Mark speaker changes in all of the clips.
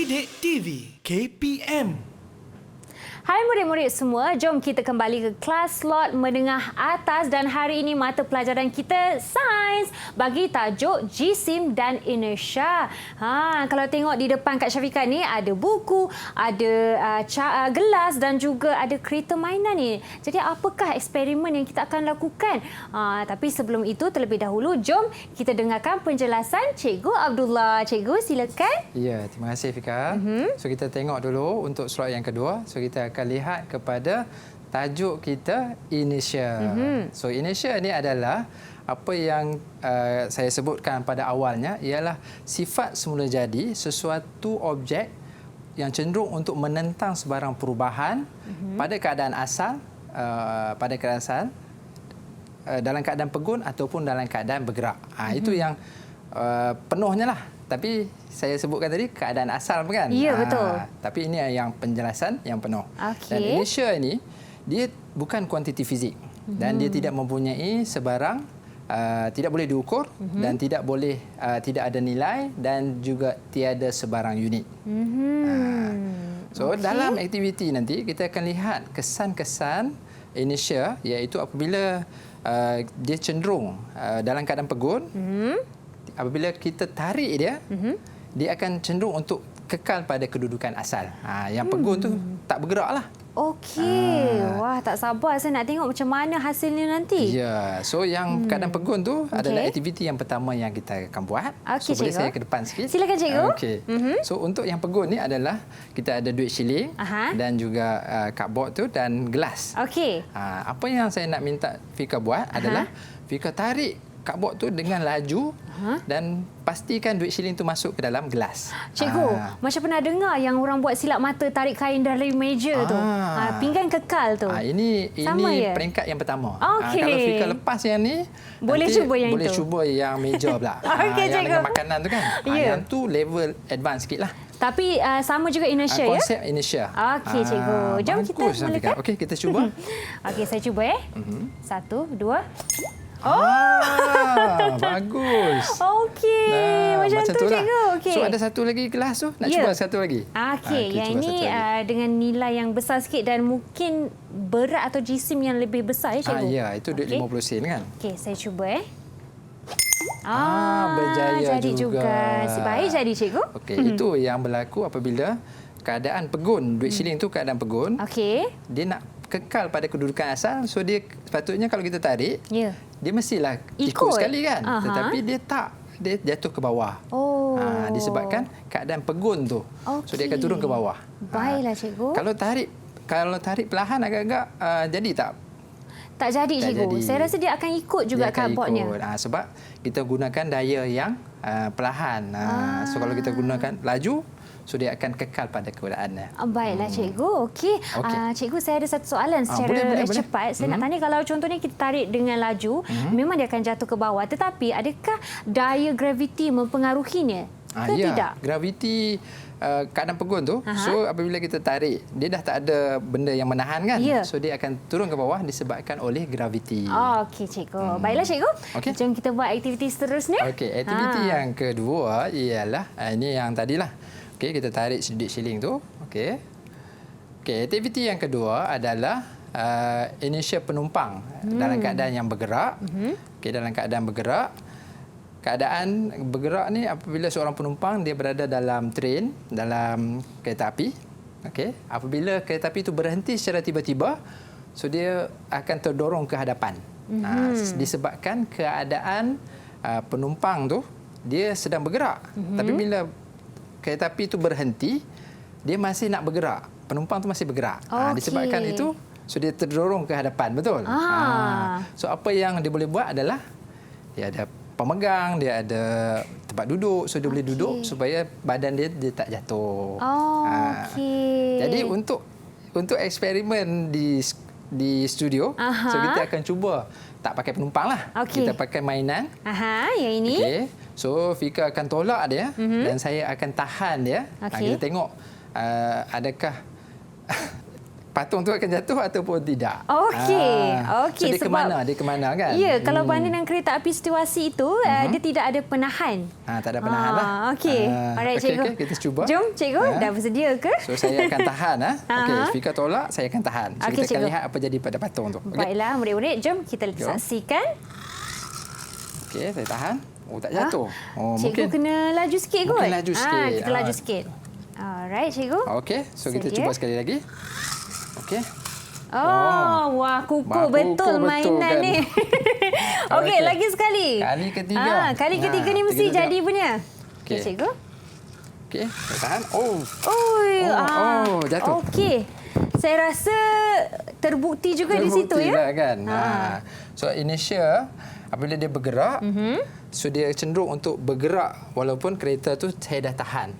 Speaker 1: Didik TV KPM.
Speaker 2: Hai murid-murid semua, jom kita kembali ke kelas slot menengah atas dan hari ini mata pelajaran kita sains bagi tajuk jisim dan inersia. Kalau tengok di depan Kak Syafiqah ni ada buku, ada gelas dan juga ada kereta mainan ni. Jadi apakah eksperimen yang kita akan lakukan? Tapi sebelum itu terlebih dahulu jom kita dengarkan penjelasan Cikgu Abdullah. Cikgu silakan.
Speaker 3: Ya, terima kasih Fika. So kita tengok dulu untuk slide yang kedua. So kita akan lihat kepada tajuk kita inertia. So inertia ni adalah apa yang saya sebutkan pada awalnya ialah sifat semula jadi sesuatu objek yang cenderung untuk menentang sebarang perubahan pada keadaan asal dalam keadaan pegun ataupun dalam keadaan bergerak. Itu yang penuhnya lah. Tapi saya sebutkan tadi keadaan asal bukan?
Speaker 2: Ya, betul.
Speaker 3: Tapi ini yang penjelasan yang penuh.
Speaker 2: Okey.
Speaker 3: Dan inertia ini dia bukan kuantiti fizik dan dia tidak mempunyai sebarang tidak boleh diukur dan tidak ada nilai dan juga tiada sebarang unit. So dalam aktiviti nanti kita akan lihat kesan-kesan inertia iaitu apabila dia cenderung dalam keadaan pegun. Apabila kita tarik dia, dia akan cenderung untuk kekal pada kedudukan asal. Yang pegun tu tak bergerak lah.
Speaker 2: Okey. Wah, tak sabar saya nak tengok macam mana hasilnya nanti.
Speaker 3: Ya, so yang keadaan pegun tu adalah aktiviti yang pertama yang kita akan buat.
Speaker 2: Okey,
Speaker 3: so boleh
Speaker 2: cikgu.
Speaker 3: saya ke depan sikit?
Speaker 2: Silakan cikgu.
Speaker 3: Okey. So untuk yang pegun ni adalah kita ada duit shilling dan juga cardboard tu dan gelas.
Speaker 2: Okey.
Speaker 3: Apa yang saya nak minta Fika buat adalah Fika tarik cardboard tu dengan laju dan pastikan duit shilling tu masuk ke dalam gelas.
Speaker 2: Cikgu, macam pernah dengar yang orang buat silap mata tarik kain dari meja tu. Pinggan kekal tu.
Speaker 3: Ini peringkat yang pertama.
Speaker 2: Okey.
Speaker 3: Kalau Fika lepas yang ni,
Speaker 2: boleh cuba yang
Speaker 3: boleh
Speaker 2: itu.
Speaker 3: cuba yang meja pula.
Speaker 2: Okey,
Speaker 3: yang
Speaker 2: cikgu.
Speaker 3: dengan makanan tu kan.
Speaker 2: Ya.
Speaker 3: Yang tu level advance sikit lah.
Speaker 2: Tapi sama juga inertia ya?
Speaker 3: Konsep inertia.
Speaker 2: Okey, cikgu. Jom kita mulakan.
Speaker 3: Okey, kita cuba.
Speaker 2: Okey, saya cuba 1, 2.
Speaker 3: Bagus.
Speaker 2: Okey, macam tu
Speaker 3: lah.
Speaker 2: cikgu. Okay.
Speaker 3: So ada satu lagi gelas tu, nak cuba satu lagi.
Speaker 2: Okey, yang ini dengan nilai yang besar sikit dan mungkin berat atau jisim yang lebih besar ya cikgu.
Speaker 3: Ya, itu duit 50 sen kan.
Speaker 2: Okey, saya cuba
Speaker 3: berjaya
Speaker 2: jadi juga. Baik jadi cikgu.
Speaker 3: Okey, itu yang berlaku apabila keadaan pegun, duit shilling tu keadaan pegun.
Speaker 2: Okey.
Speaker 3: Dia nak kekal pada kedudukan asal, so dia sepatutnya kalau kita tarik, dia mestilah ikut sekali kan. Tetapi dia tak, dia jatuh ke bawah. Disebabkan keadaan pegun tu. So dia akan turun ke bawah.
Speaker 2: Baiklah cikgu.
Speaker 3: Kalau tarik perlahan agak-agak jadi tak?
Speaker 2: Tak jadi cikgu. Saya rasa dia akan ikut juga cardboardnya.
Speaker 3: Sebab kita gunakan daya yang perlahan. So kalau kita gunakan laju, so dia akan kekal pada keadaannya.
Speaker 2: Baiklah cikgu. Okey. Cikgu, saya ada satu soalan secara cepat. Saya nak tanya, kalau contohnya kita tarik dengan laju, memang dia akan jatuh ke bawah. Tetapi adakah daya graviti mempengaruhinya ke tidak?
Speaker 3: Graviti keadaan pegun tu, so apabila kita tarik, dia dah tak ada benda yang menahan kan. So dia akan turun ke bawah disebabkan oleh graviti.
Speaker 2: Okey cikgu. Baiklah cikgu. Jom kita buat aktiviti seterusnya.
Speaker 3: Okey, aktiviti yang kedua ialah ini yang tadilah. Okey, kita tarik duit shilling tu. Okey. Okey, aktiviti yang kedua adalah inertia penumpang dalam keadaan yang bergerak. Okey, dalam keadaan bergerak. Keadaan bergerak ni apabila seorang penumpang dia berada dalam train, dalam kereta api. Okey, apabila kereta api itu berhenti secara tiba-tiba, so dia akan terdorong ke hadapan. Disebabkan keadaan penumpang tu dia sedang bergerak. Tapi bila kereta api itu berhenti, dia masih nak bergerak. Penumpang tu masih bergerak. Disebabkan itu, so dia terdorong ke hadapan, betul? So apa yang dia boleh buat adalah dia ada pemegang, dia ada tempat duduk, so dia boleh duduk supaya badan dia tak jatuh. Jadi untuk eksperimen di studio, so kita akan cuba tak pakai penumpang lah. Kita pakai mainan.
Speaker 2: Yang ini.
Speaker 3: So Fika akan tolak dia dan saya akan tahan dia. Kita tengok adakah patung tu akan jatuh ataupun tidak.
Speaker 2: Okey.
Speaker 3: So dia ke mana? Dia ke mana kan?
Speaker 2: Ya, kalau banding dengan kereta api situasi itu, dia tidak ada penahan.
Speaker 3: Tak ada penahan lah.
Speaker 2: Okey. Alright, cikgu.
Speaker 3: Okay, kita cuba.
Speaker 2: Jom, cikgu. Dah bersedia ke?
Speaker 3: So saya akan tahan. Okey, Fika tolak, saya akan tahan. So
Speaker 2: Okey,
Speaker 3: kita akan
Speaker 2: cikgu.
Speaker 3: lihat apa jadi pada patung tu. Okay?
Speaker 2: Baiklah, murid-murid. Jom kita saksikan.
Speaker 3: Okey, saya tahan. Oh, tak jatuh.
Speaker 2: Cikgu kena laju sikit kot.
Speaker 3: Mungkin laju sikit.
Speaker 2: Kita laju sikit. Alright, cikgu.
Speaker 3: Okey, so kita
Speaker 2: Sedia?
Speaker 3: cuba sekali lagi. Okey.
Speaker 2: Wah, kukuh betul mainan
Speaker 3: kan?
Speaker 2: ni. Okey, lagi sekali.
Speaker 3: Kali ketiga.
Speaker 2: Kali ketiga ni mesti
Speaker 3: kita
Speaker 2: jadi punya. Okey,
Speaker 3: Okey.
Speaker 2: cikgu.
Speaker 3: Okey, saya tahan. Jatuh.
Speaker 2: Okey. Saya rasa terbukti juga di situ
Speaker 3: Terbukti
Speaker 2: ya.
Speaker 3: lah kan. So inertia apabila dia bergerak, so dia cenderung untuk bergerak walaupun kereta tu saya dah tahan.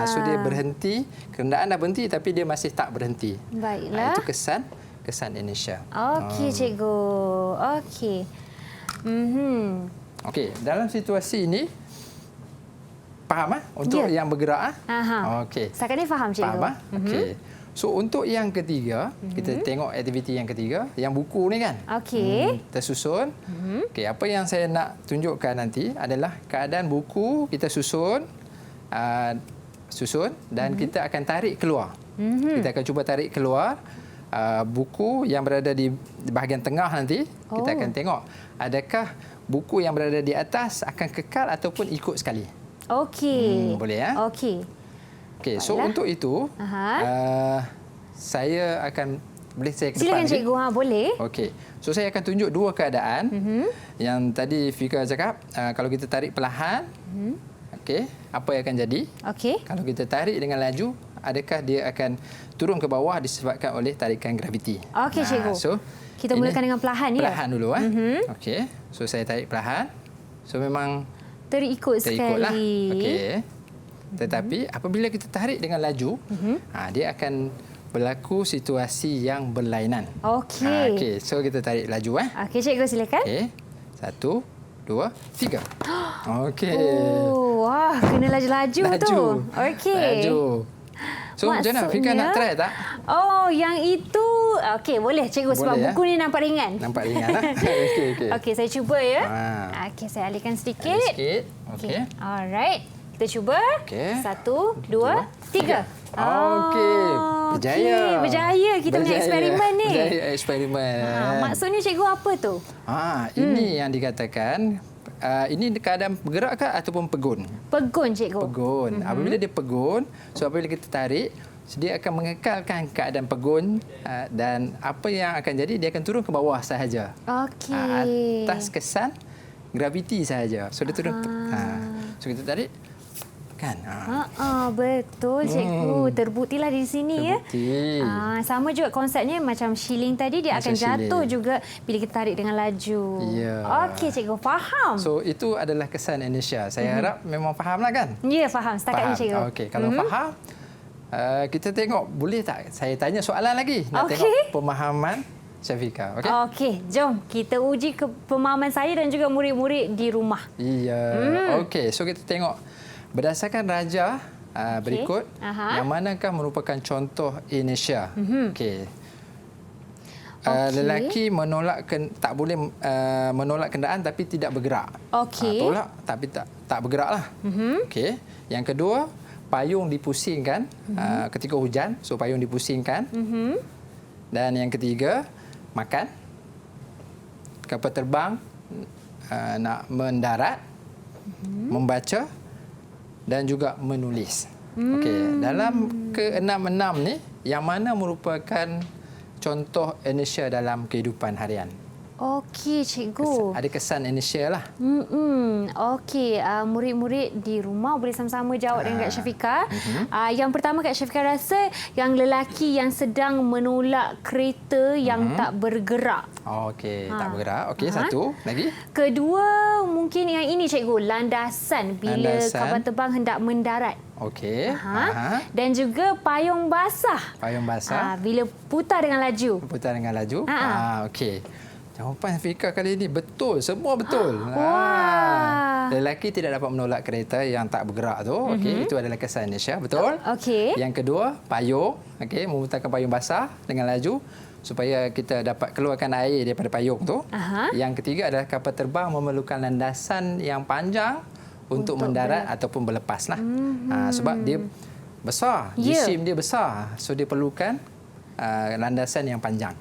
Speaker 3: So dia berhenti, kenderaan dah berhenti tapi dia masih tak berhenti.
Speaker 2: Baiklah.
Speaker 3: Itu kesan inertia.
Speaker 2: Okey, cikgu. Okey.
Speaker 3: Okey, dalam situasi ini faham untuk yang bergerak Okey.
Speaker 2: Setakat ni faham, cikgu.
Speaker 3: Faham Okey. So untuk yang ketiga, kita tengok aktiviti yang ketiga, yang buku ni kan.
Speaker 2: Okey.
Speaker 3: Tersusun. Okey, apa yang saya nak tunjukkan nanti adalah keadaan buku kita susun dan kita akan tarik keluar. Kita akan cuba tarik keluar buku yang berada di bahagian tengah nanti. Kita akan tengok adakah buku yang berada di atas akan kekal ataupun ikut sekali.
Speaker 2: Okey.
Speaker 3: Boleh ya?
Speaker 2: Okey.
Speaker 3: Okey, so untuk itu saya akan saya ke depan.
Speaker 2: Silakan cikgu. Boleh.
Speaker 3: Okey. So saya akan tunjuk dua keadaan. Yang tadi Fika cakap kalau kita tarik perlahan, okey, apa yang akan jadi?
Speaker 2: Okey.
Speaker 3: Kalau kita tarik dengan laju, adakah dia akan turun ke bawah disebabkan oleh tarikan graviti?
Speaker 2: Okey, cikgu.
Speaker 3: So
Speaker 2: kita mulakan dengan perlahan ya.
Speaker 3: Perlahan dulu Okey. So saya tarik perlahan. So memang
Speaker 2: terikutlah.
Speaker 3: sekali. Okey. Tetapi apabila kita tarik dengan laju, dia akan berlaku situasi yang berlainan.
Speaker 2: Okey.
Speaker 3: Okey, so kita tarik laju
Speaker 2: Okey, cikgu silakan.
Speaker 3: Okey. 1 2 3. Okey.
Speaker 2: Wah, kena laju-laju tu. Okey.
Speaker 3: Laju. So, macam mana? Fika nak try tak?
Speaker 2: Yang itu okey, boleh cikgu sebab
Speaker 3: Boleh,
Speaker 2: buku ni nampak ringan.
Speaker 3: Nampak ringan Okey.
Speaker 2: Okey, saya cuba ya. Okey, saya alihkan sedikit.
Speaker 3: Okey.
Speaker 2: Alright. Kita cuba.
Speaker 3: Okey.
Speaker 2: 1 2 3.
Speaker 3: Okey.
Speaker 2: Berjaya kita punya eksperimen ni.
Speaker 3: Berjaya eksperimen.
Speaker 2: Maksudnya cikgu apa tu?
Speaker 3: Ini yang dikatakan ini keadaan bergerak ke ataupun pegun?
Speaker 2: Pegun, cikgu.
Speaker 3: Pegun. Apabila dia pegun, so apabila kita tarik, so dia akan mengekalkan keadaan pegun dan apa yang akan jadi, dia akan turun ke bawah sahaja.
Speaker 2: Okey.
Speaker 3: Atas kesan graviti sahaja. So dia turun. So kita tarik. Kan?
Speaker 2: Betul cikgu. Terbuktilah di sini
Speaker 3: Terbukti.
Speaker 2: ya. Sama juga konsepnya macam shilling tadi, dia akan jatuh juga bila kita tarik dengan laju.
Speaker 3: Ya.
Speaker 2: Okey cikgu, faham.
Speaker 3: So itu adalah kesan Indonesia. Saya harap memang fahamlah kan?
Speaker 2: Ya, faham. Setakat ni cikgu.
Speaker 3: Okey, kalau faham kita tengok, boleh tak saya tanya soalan lagi? Nak
Speaker 2: Okey.
Speaker 3: tengok pemahaman Syafika. Okey?
Speaker 2: Okey, jom kita uji pemahaman saya dan juga murid-murid di rumah.
Speaker 3: Iya. Okey, so kita tengok berdasarkan raja berikut, yang manakah merupakan contoh Indonesia? Okey. Lelaki tak boleh menolak kenderaan tapi tidak bergerak.
Speaker 2: Okey.
Speaker 3: Tolak tapi tak bergeraklah. Okey. Yang kedua, payung dipusingkan ketika hujan, so payung dipusingkan. Dan yang ketiga, makan. Kapal terbang nak mendarat, membaca dan juga menulis. Okey, dalam ke-6 ni, yang mana merupakan contoh Indonesia dalam kehidupan harian?
Speaker 2: Okey, cikgu.
Speaker 3: Ada kesan Indonesia lah.
Speaker 2: Okey, murid-murid di rumah boleh sama-sama jawab dengan Kak Syafika. Yang pertama, Kak Syafika rasa yang lelaki yang sedang menolak kereta yang tak bergerak.
Speaker 3: Okey, tak bergerak. Okey, satu lagi.
Speaker 2: Kedua, mungkin yang ini cikgu, landasan bila kapal terbang hendak mendarat.
Speaker 3: Okey.
Speaker 2: Dan juga payung basah.
Speaker 3: Payung basah.
Speaker 2: Bila putar dengan laju.
Speaker 3: Putar dengan laju. Okey. Jawapan Fika kali ini betul. Semua betul.
Speaker 2: Wah.
Speaker 3: Lelaki tidak dapat menolak kereta yang tak bergerak tu. Okey, itu adalah kesan Indonesia. Betul.
Speaker 2: Okey.
Speaker 3: Yang kedua, payung. Okey, memutarkan payung basah dengan laju supaya kita dapat keluarkan air daripada payung tu.
Speaker 2: Aha.
Speaker 3: Yang ketiga adalah kapal terbang memerlukan landasan yang panjang untuk mendarat ataupun berlepas lah. Sebab dia besar, jisim dia besar. So dia perlukan landasan yang panjang.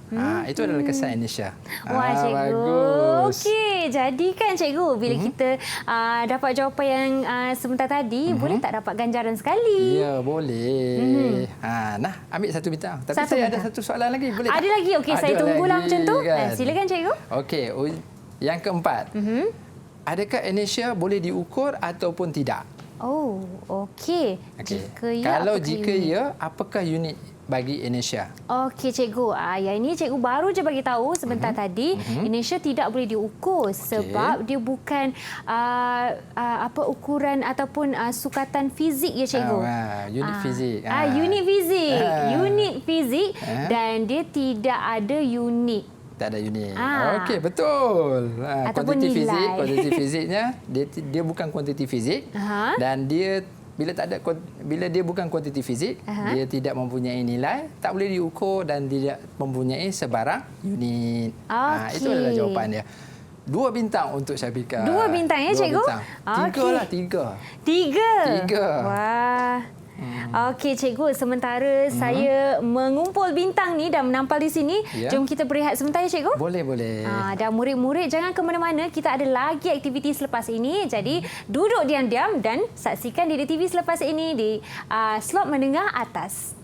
Speaker 3: Itu adalah kesan Indonesia.
Speaker 2: Wah, cikgu.
Speaker 3: Bagus.
Speaker 2: Okey, jadi kan cikgu bila kita dapat jawapan yang sebentar tadi, boleh tak dapat ganjaran sekali?
Speaker 3: Ya, boleh. Nah, ambil satu bintang. Tapi
Speaker 2: Satu
Speaker 3: saya
Speaker 2: bintang.
Speaker 3: ada satu soalan lagi. Boleh
Speaker 2: Ada
Speaker 3: tak?
Speaker 2: lagi? Okey, saya
Speaker 3: Ada
Speaker 2: tunggulah
Speaker 3: lagi,
Speaker 2: macam tu.
Speaker 3: kan?
Speaker 2: Silakan cikgu.
Speaker 3: Okey, yang keempat. Adakah Indonesia boleh diukur ataupun tidak?
Speaker 2: Oh, okey.
Speaker 3: Okey.
Speaker 2: Jika ya,
Speaker 3: Kalau
Speaker 2: apakah
Speaker 3: jika
Speaker 2: unit?
Speaker 3: ya, apakah unit bagi Indonesia?
Speaker 2: Okey cikgu, yang ini cikgu baru je bagi tahu sebentar tadi, Indonesia tidak boleh diukur sebab dia bukan ukuran ataupun sukatan fizik ya cikgu.
Speaker 3: Unit fizik.
Speaker 2: Unit fizik. Unit fizik dan dia tidak ada unit.
Speaker 3: Tak ada unit. Okey, betul.
Speaker 2: Ataupun
Speaker 3: Kuantiti
Speaker 2: nilai.
Speaker 3: fizik, kuantiti fiziknya dia bukan kuantiti fizik dan dia bila dia bukan kuantiti fizik, dia tidak mempunyai nilai, tak boleh diukur dan tidak mempunyai sebarang unit. Itu adalah jawapan dia. 2 bintang untuk Syafika.
Speaker 2: 2 bintang ya
Speaker 3: 2
Speaker 2: cikgu?
Speaker 3: bintang. 3 lah, 3.
Speaker 2: 3. Wah. Okey cikgu, sementara saya mengumpul bintang ni dan menampal di sini, jom kita berehat sebentar ya cikgu.
Speaker 3: Boleh.
Speaker 2: Dan murid-murid jangan ke mana-mana, kita ada lagi aktiviti selepas ini. Jadi duduk diam-diam dan saksikan DD TV selepas ini di slot menengah atas.